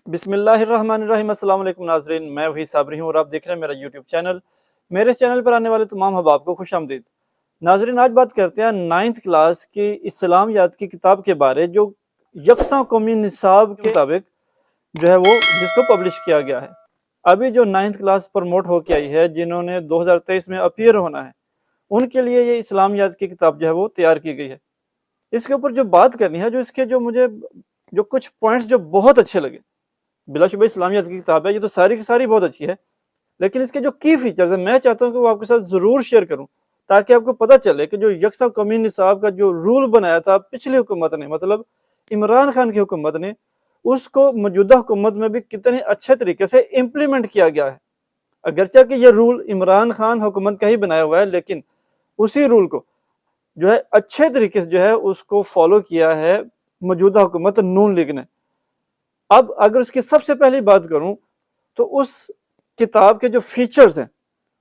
بسم اللہ الرحمن الرحیم۔ السلام علیکم ناظرین، میں وہی صابری ہوں اور آپ دیکھ رہے ہیں میرا یوٹیوب چینل۔ میرے اس چینل پر آنے والے تمام احباب کو خوش آمدید۔ ناظرین، آج بات کرتے ہیں 9th کلاس کی اسلامیات کی کتاب کے بارے، جو یکساں قومی نصاب کے مطابق جو ہے وہ جس کو پبلش کیا گیا ہے۔ ابھی جو 9th کلاس پروموٹ ہو کے آئی ہے، جنہوں نے 2023 میں اپیئر ہونا ہے، ان کے لیے یہ اسلامیات کی کتاب جو ہے وہ تیار کی گئی ہے۔ اس کے اوپر جو بات کرنی ہے، جو اس کے مجھے کچھ پوائنٹس جو بہت اچھے لگے، بلا شبہ اسلامیات کی کتاب ہے، یہ تو ساری کی ساری بہت اچھی ہے، لیکن اس کے جو کی فیچرز ہیں میں چاہتا ہوں کہ وہ آپ کے ساتھ ضرور شیئر کروں، تاکہ آپ کو پتہ چلے کہ جو یکساں قومی نصاب کا جو رول بنایا تھا پچھلی حکومت نے، مطلب عمران خان کی حکومت نے، اس کو موجودہ حکومت میں بھی کتنے اچھے طریقے سے امپلیمنٹ کیا گیا ہے۔ اگرچہ کہ یہ رول عمران خان حکومت کا ہی بنایا ہوا ہے، لیکن اسی رول کو جو ہے اچھے طریقے سے جو ہے اس کو فالو کیا ہے موجودہ حکومت نون لیگ نے۔ اب اگر اس کی سب سے پہلی بات کروں تو اس کتاب کے جو فیچرز ہیں،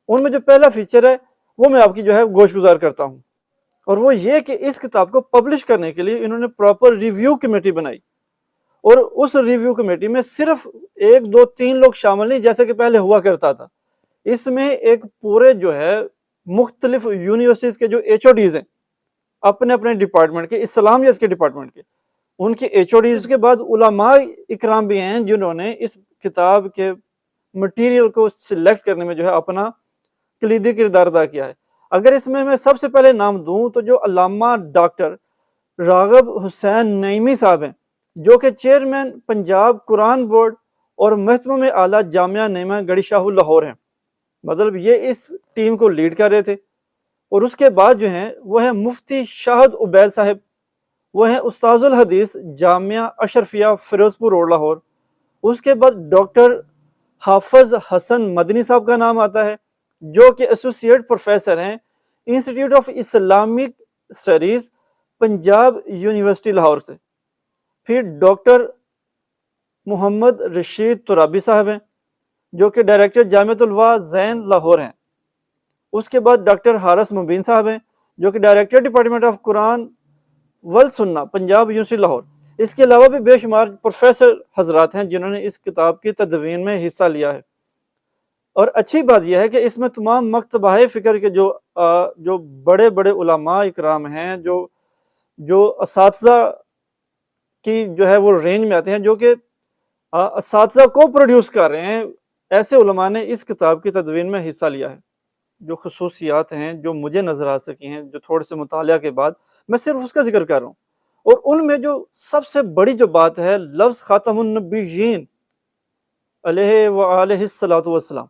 ان میں جو پہلا فیچر ہے وہ میں آپ کی جو ہے گوش گزار کرتا ہوں، اور وہ یہ کہ اس کتاب کو پبلش کرنے کے لیے انہوں نے پراپر ریویو کمیٹی بنائی، اور اس ریویو کمیٹی میں صرف 1 2 3 لوگ شامل نہیں جیسے کہ پہلے ہوا کرتا تھا۔ اس میں ایک پورے جو ہے مختلف یونیورسٹیز کے جو ایچ او ڈیز ہیں، اپنے اپنے ڈپارٹمنٹ کے، اسلامیات کے ڈپارٹمنٹ کے، ان کے ایچ او ڈیز کے بعد علماء اکرام بھی ہیں جنہوں نے اس کتاب کے مٹیریل کو سلیکٹ کرنے میں جو ہے اپنا کلیدی کردار ادا کیا ہے۔ اگر اس میں سب سے پہلے نام دوں تو جو علامہ ڈاکٹر راغب حسین نعیمی صاحب ہیں، جو کہ چیئرمین پنجاب قرآن بورڈ اور محتمم اعلیٰ جامعہ نعیمہ گڑھی شاہ لاہور ہیں، مطلب یہ اس ٹیم کو لیڈ کر رہے تھے۔ اور اس کے بعد جو ہیں وہ ہیں مفتی شاہد عبید صاحب، وہ ہیں استاذ الحدیث جامعہ اشرفیہ فیروز پور روڈ لاہور۔ اس کے بعد ڈاکٹر حافظ حسن مدنی صاحب کا نام آتا ہے، جو کہ ایسوسیٹ پروفیسر ہیں institute of Islamic studies Punjab university Lahore سے۔ پھر ڈاکٹر محمد رشید ترابی صاحب ہیں، جو کہ ڈائریکٹر جامعۃ الوا زین لاہور ہیں۔ اس کے بعد ڈاکٹر حارث مبین صاحب ہیں، جو کہ ڈائریکٹر ڈپارٹمنٹ آف قرآن والسنہ پنجاب یونیورسٹی لاہور۔ اس کے علاوہ بھی بے شمار پروفیسر حضرات ہیں جنہوں نے اس کتاب کی تدوین میں حصہ لیا ہے۔ اور اچھی بات یہ ہے کہ اس میں تمام مکتبہ فکر کے جو بڑے بڑے علماء اکرام ہیں، جو اساتذہ کی جو ہے وہ رینج میں آتے ہیں، جو کہ اساتذہ کو پروڈیوس کر رہے ہیں، ایسے علماء نے اس کتاب کی تدوین میں حصہ لیا ہے۔ جو خصوصیات ہیں جو مجھے نظر آ سکی ہیں جو تھوڑے سے مطالعہ کے بعد، میں صرف اس کا ذکر کر رہا ہوں، اور ان میں جو سب سے بڑی جو بات ہے، لفظ خاتم النبیین علیہ وآلہ الصلوۃ والسلام،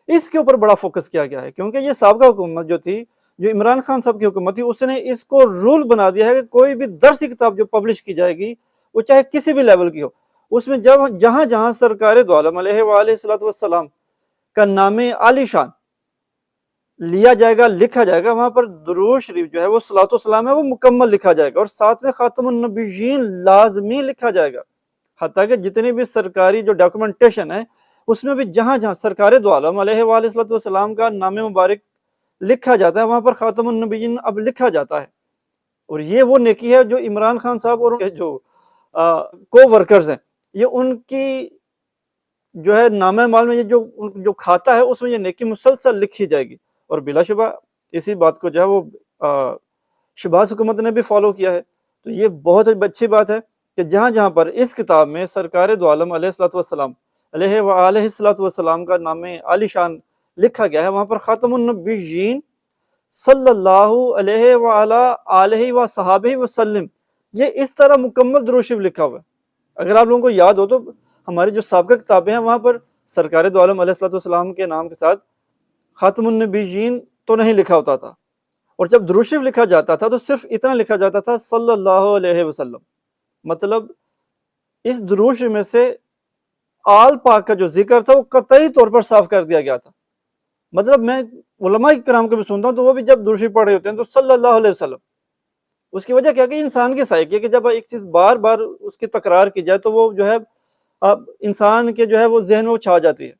اس کے اوپر بڑا فوکس کیا گیا ہے، کیونکہ یہ سابقہ حکومت جو تھی، جو عمران خان صاحب کی حکومت تھی، اس نے اس کو رول بنا دیا ہے کہ کوئی بھی درسی کتاب جو پبلش کی جائے گی، وہ چاہے کسی بھی لیول کی ہو، اس میں جہاں جہاں سرکار دو عالم علیہ وآلہ الصلوۃ والسلام کا نام عالی شان لیا جائے گا، لکھا جائے گا، وہاں پر درود شریف جو ہے وہ صلاۃ والسلام ہے وہ مکمل لکھا جائے گا، اور ساتھ میں خاتم النبیین لازمی لکھا جائے گا۔ حتیٰ کہ جتنی بھی سرکاری جو ڈاکومنٹیشن ہے، اس میں بھی جہاں جہاں سرکار دو عالم علیہ وآلہ الصلوۃ والسلام کا نام مبارک لکھا جاتا ہے، وہاں پر خاتم النبیین اب لکھا جاتا ہے۔ اور یہ وہ نیکی ہے جو عمران خان صاحب اور ان کے جو کو ورکرز ہیں، یہ ان کی جو ہے نامہ مال میں یہ جو کھاتا ہے، اس میں یہ نیکی مسلسل لکھی جائے گی۔ اور بلا شبہ اسی بات کو جو ہے وہ شہباز حکومت نے بھی فالو کیا ہے۔ تو یہ بہت اچھی بات ہے کہ جہاں جہاں پر اس کتاب میں سرکار دو عالم علیہ الصلوۃ والسلام علیہ وآلہ الصلوۃ والسلام کا نام عالی شان لکھا گیا ہے، وہاں پر خاتم النبیین صلی اللہ علیہ وآلہ آلہ وصحابہ وسلم، یہ اس طرح مکمل درود شریف لکھا ہوا ہے۔ اگر آپ لوگوں کو یاد ہو تو ہماری جو سابقہ کتابیں ہیں، وہاں پر سرکار دو عالم علیہ الصلوۃ والسلام کے نام کے ساتھ خاتم النبیین تو نہیں لکھا ہوتا تھا، اور جب درود شریف لکھا جاتا تھا تو صرف اتنا لکھا جاتا تھا صلی اللہ علیہ وسلم، مطلب اس درود شریف میں سے آل پاک کا جو ذکر تھا وہ قطعی طور پر صاف کر دیا گیا تھا۔ مطلب میں علماء کرام کو بھی سنتا ہوں تو وہ بھی جب درود شریف پڑھ رہے ہوتے ہیں تو صلی اللہ علیہ وسلم، اس کی وجہ کیا کہ انسان کی سائیکی ہے کہ جب ایک چیز بار بار اس کی تکرار کی جائے تو وہ جو ہے انسان کے جو ہے وہ ذہن میں وہ چھا جاتی ہے۔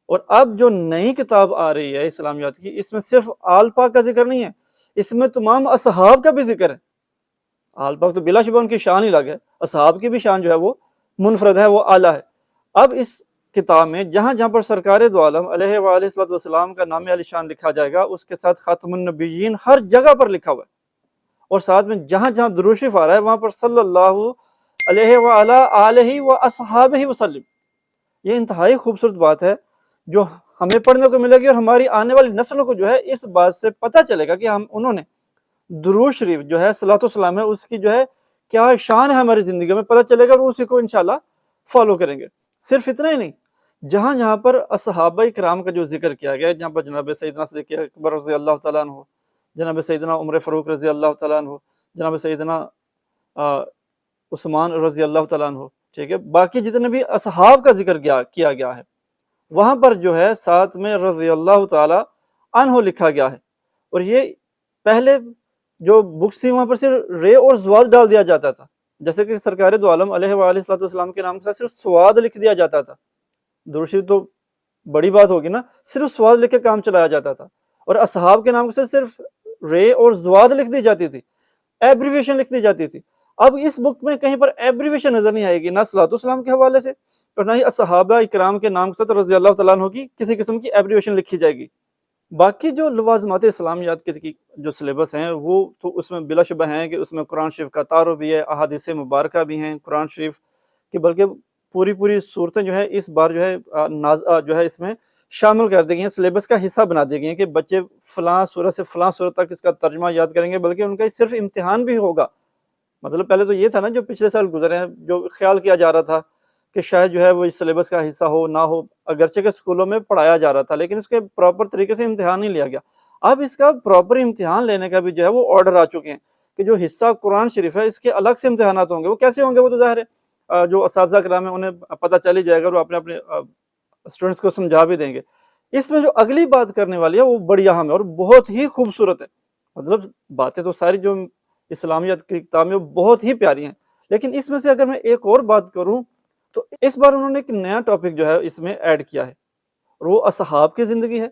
اور اب جو نئی کتاب آ رہی ہے اسلامیات کی، اس میں صرف آل پاک کا ذکر نہیں ہے، اس میں تمام اصحاب کا بھی ذکر ہے۔ آل پاک تو بلا شبہ ان کی شان ہی الگ ہے، اصحاب کی بھی شان جو ہے وہ منفرد ہے، وہ اعلیٰ ہے۔ اب اس کتاب میں جہاں جہاں پر سرکار دو عالم علیہ وآلہ السلام کا نام علی شان لکھا جائے گا، اس کے ساتھ خاتم النبیین ہر جگہ پر لکھا ہوا ہے، اور ساتھ میں جہاں جہاں درود شریف آ رہا ہے وہاں پر صلی اللہ علیہ وآلہ آلہ و اصحابہ وسلم۔ یہ انتہائی خوبصورت بات ہے جو ہمیں پڑھنے کو ملے گی، اور ہماری آنے والی نسلوں کو جو ہے اس بات سے پتہ چلے گا کہ انہوں نے درود شریف جو ہے صلاۃ والسلام ہے اس کی جو ہے کیا شان ہے ہماری زندگی میں، پتہ چلے گا، اور اسی کو انشاءاللہ فالو کریں گے۔ صرف اتنا ہی نہیں، جہاں جہاں پر اصحابہ کرام کا جو ذکر کیا گیا ہے، جہاں پر جناب سیدنا صدیق اکبر رضی اللہ تعالیٰ عنہ، جناب سیدنا عمر فاروق رضی اللہ تعالیٰ عنہ، جناب سیدنا عثمان رضی اللہ تعالیٰ عنہ، ٹھیک ہے، باقی جتنے بھی اصحاب کا ذکر کیا گیا ہے وہاں پر جو ہے ساتھ میں رضی اللہ تعالیٰ عنہ لکھا گیا ہے۔ اور یہ پہلے جو بکس تھی وہاں پر صرف رے اور زواد ڈال دیا جاتا تھا، جیسے کہ سرکار دو عالم علیہ وآلہ السلام کے نام کے ساتھ صرف سواد لکھ دیا جاتا تھا۔ درود شریف تو بڑی بات ہوگی نا، صرف سواد لکھ کے کام چلایا جاتا تھا، اور اصحاب کے نام کے ساتھ صرف رے اور زواد لکھ دی جاتی تھی، ایبریویشن لکھ دی جاتی تھی۔ اب اس بک میں کہیں پر ایبریویشن نظر نہیں آئے گی، نہ صلاۃ والسلام کے حوالے سے اور نہ ہی اصحابہ اکرام کے نام کے ساتھ رضی اللہ تعالیٰ عنہ کی کسی قسم کی ایبریویشن لکھی جائے گی۔ باقی جو لوازمات اسلامیات کی جو سلیبس ہیں وہ تو اس میں بلا شبہ ہیں کہ اس میں قرآن شریف کا تعارف بھی ہے، احادیث مبارکہ بھی ہیں قرآن شریف کی، بلکہ پوری صورتیں جو ہے اس بار جو ہے اس میں شامل کر دی گئی ہیں، سلیبس کا حصہ بنا دی گئی ہیں کہ بچے فلاں سورت سے فلاں سورت تک اس کا ترجمہ یاد کریں گے، بلکہ ان کا صرف امتحان بھی ہوگا۔ مطلب پہلے تو یہ تھا نا، جو پچھلے سال گزرے ہیں، جو خیال کیا جا رہا تھا کہ شاید جو ہے وہ اس سلیبس کا حصہ ہو نہ ہو، اگرچہ کہ اسکولوں میں پڑھایا جا رہا تھا لیکن اس کے پراپر طریقے سے امتحان نہیں لیا گیا۔ اب اس کا پراپر امتحان لینے کا بھی جو ہے وہ آرڈر آ چکے ہیں کہ جو حصہ قرآن شریف ہے اس کے الگ سے امتحانات ہوں گے۔ وہ کیسے ہوں گے؟ وہ تو ظاہر ہے جو اساتذہ کرام ہیں انہیں پتہ چل ہی جائے گا، اور وہ اپنے اسٹوڈنٹس کو سمجھا بھی دیں گے۔ اس میں جو اگلی بات کرنے والی ہے وہ بڑی اہم ہے اور بہت ہی خوبصورت ہے۔ مطلب باتیں تو ساری جو اسلامیات کی کتاب میں بہت ہی پیاری ہیں، لیکن اس میں سے اگر میں ایک اور بات کروں تو اس بار انہوں نے ایک نیا ٹاپک جو ہے اس میں ایڈ کیا ہے، اور وہ اصحاب کی زندگی ہے،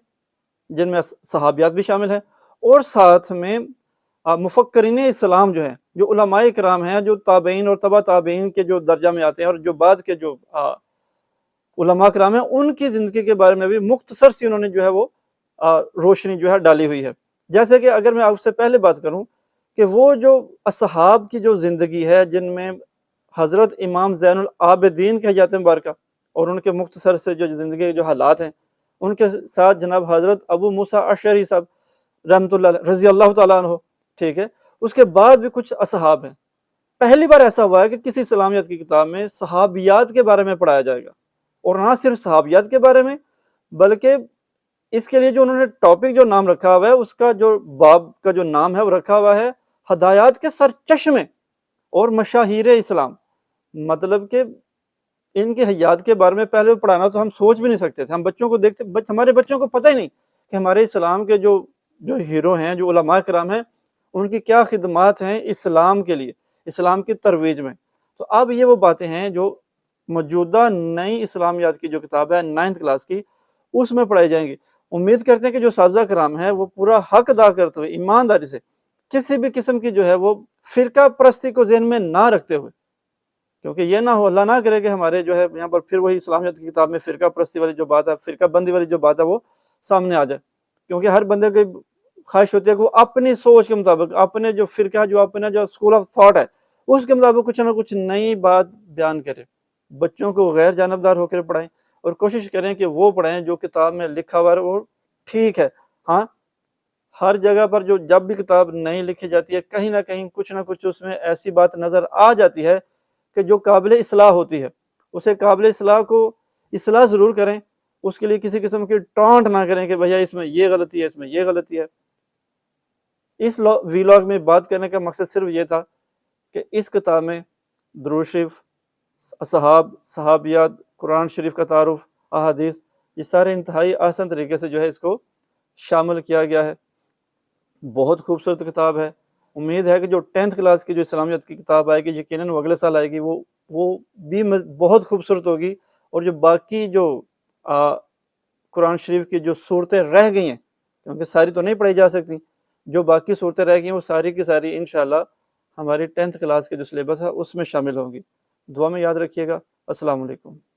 جن میں صحابیات بھی شامل ہیں، اور ساتھ میں مفکرین اسلام جو ہیں، جو علماء کرام ہیں، جو تابعین اور تبع تابعین کے جو درجہ میں آتے ہیں، اور جو بعد کے جو علماء کرام ہیں، ان کی زندگی کے بارے میں بھی مختصر سی انہوں نے جو ہے وہ روشنی جو ہے ڈالی ہوئی ہے۔ جیسے کہ اگر میں آپ سے پہلے بات کروں کہ وہ جو اصحاب کی جو زندگی ہے، جن میں حضرت امام زین العابدین کہے جاتے ہیں مبارکہ، اور ان کے مختصر سے جو زندگی کے جو حالات ہیں، ان کے ساتھ جناب حضرت ابو موسیٰ اشعری صاحب رحمۃ اللہ علیہ رضی اللہ تعالیٰ عنہ، ٹھیک ہے، اس کے بعد بھی کچھ اصحاب ہیں۔ پہلی بار ایسا ہوا ہے کہ کسی اسلامیات کی کتاب میں صحابیات کے بارے میں پڑھایا جائے گا، اور نہ صرف صحابیات کے بارے میں، بلکہ اس کے لیے جو انہوں نے ٹاپک جو نام رکھا ہوا ہے، اس کا جو باب کا جو نام ہے وہ رکھا ہوا ہے ہدایات کے سرچشمے اور مشاہیر اسلام۔ مطلب کہ ان کے حیات کے بارے میں پہلے پڑھانا تو ہم سوچ بھی نہیں سکتے تھے۔ ہم بچوں کو دیکھتے، ہمارے بچوں کو پتہ ہی نہیں کہ ہمارے اسلام کے جو ہیرو ہیں، جو علماء کرام ہیں، ان کی کیا خدمات ہیں اسلام کے لیے، اسلام کی ترویج میں۔ تو اب یہ وہ باتیں ہیں جو موجودہ نئی اسلامیات کی جو کتاب ہے 9th کلاس کی، اس میں پڑھائی جائیں گی۔ امید کرتے ہیں کہ جو اساتذہ کرام ہیں وہ پورا حق ادا کرتے ہوئے ایمانداری سے، کسی بھی قسم کی جو ہے وہ فرقہ پرستی کو ذہن میں نہ رکھتے ہوئے، کیونکہ یہ نہ ہو، اللہ نہ کرے کہ ہمارے جو ہے یہاں پر پھر وہی اسلامیات کی کتاب میں فرقہ پرستی والی جو بات ہے، فرقہ بندی والی جو بات ہے وہ سامنے آ جائے، کیونکہ ہر بندے کی خواہش ہوتی ہے کہ وہ اپنی سوچ کے مطابق، اپنے جو فرقہ، جو اپنا جو اسکول آف تھاٹ ہے، اس کے مطابق کچھ نہ کچھ نئی بات بیان کرے۔ بچوں کو غیر جانبدار ہو کر پڑھائیں، اور کوشش کریں کہ وہ پڑھائیں جو کتاب میں لکھا ہوا ہے وہ ٹھیک ہے۔ ہاں، ہر جگہ پر جو جب بھی کتاب نہیں لکھی جاتی ہے، کہیں نہ کہیں کچھ نہ کچھ اس میں ایسی بات نظر آ جاتی ہے کہ جو قابل اصلاح ہوتی ہے، اسے قابل اصلاح کو اصلاح ضرور کریں، اس کے لیے کسی قسم کی ٹانٹ نہ کریں کہ بھیا اس میں یہ غلطی ہے، اس میں یہ غلطی ہے۔ اس ویلاگ میں بات کرنے کا مقصد صرف یہ تھا کہ اس کتاب میں درود شریف، صحابیات، قرآن شریف کا تعارف، احادیث، یہ سارے انتہائی آسان طریقے سے جو ہے اس کو شامل کیا گیا ہے۔ بہت خوبصورت کتاب ہے۔ امید ہے کہ جو 10th کلاس کی جو اسلامیات کی کتاب آئے گی، یقیناً وہ اگلے سال آئے گی، وہ بھی بہت خوبصورت ہوگی، اور جو باقی جو قرآن شریف کی جو صورتیں رہ گئی ہیں، کیونکہ ساری تو نہیں پڑھی جا سکتی، جو باقی صورتیں رہ گئی ہیں وہ ساری کی ساری انشاءاللہ ہماری 10th کلاس کے جو سلیبس ہے اس میں شامل ہوں گی۔ دعا میں یاد رکھیے گا۔ السلام علیکم۔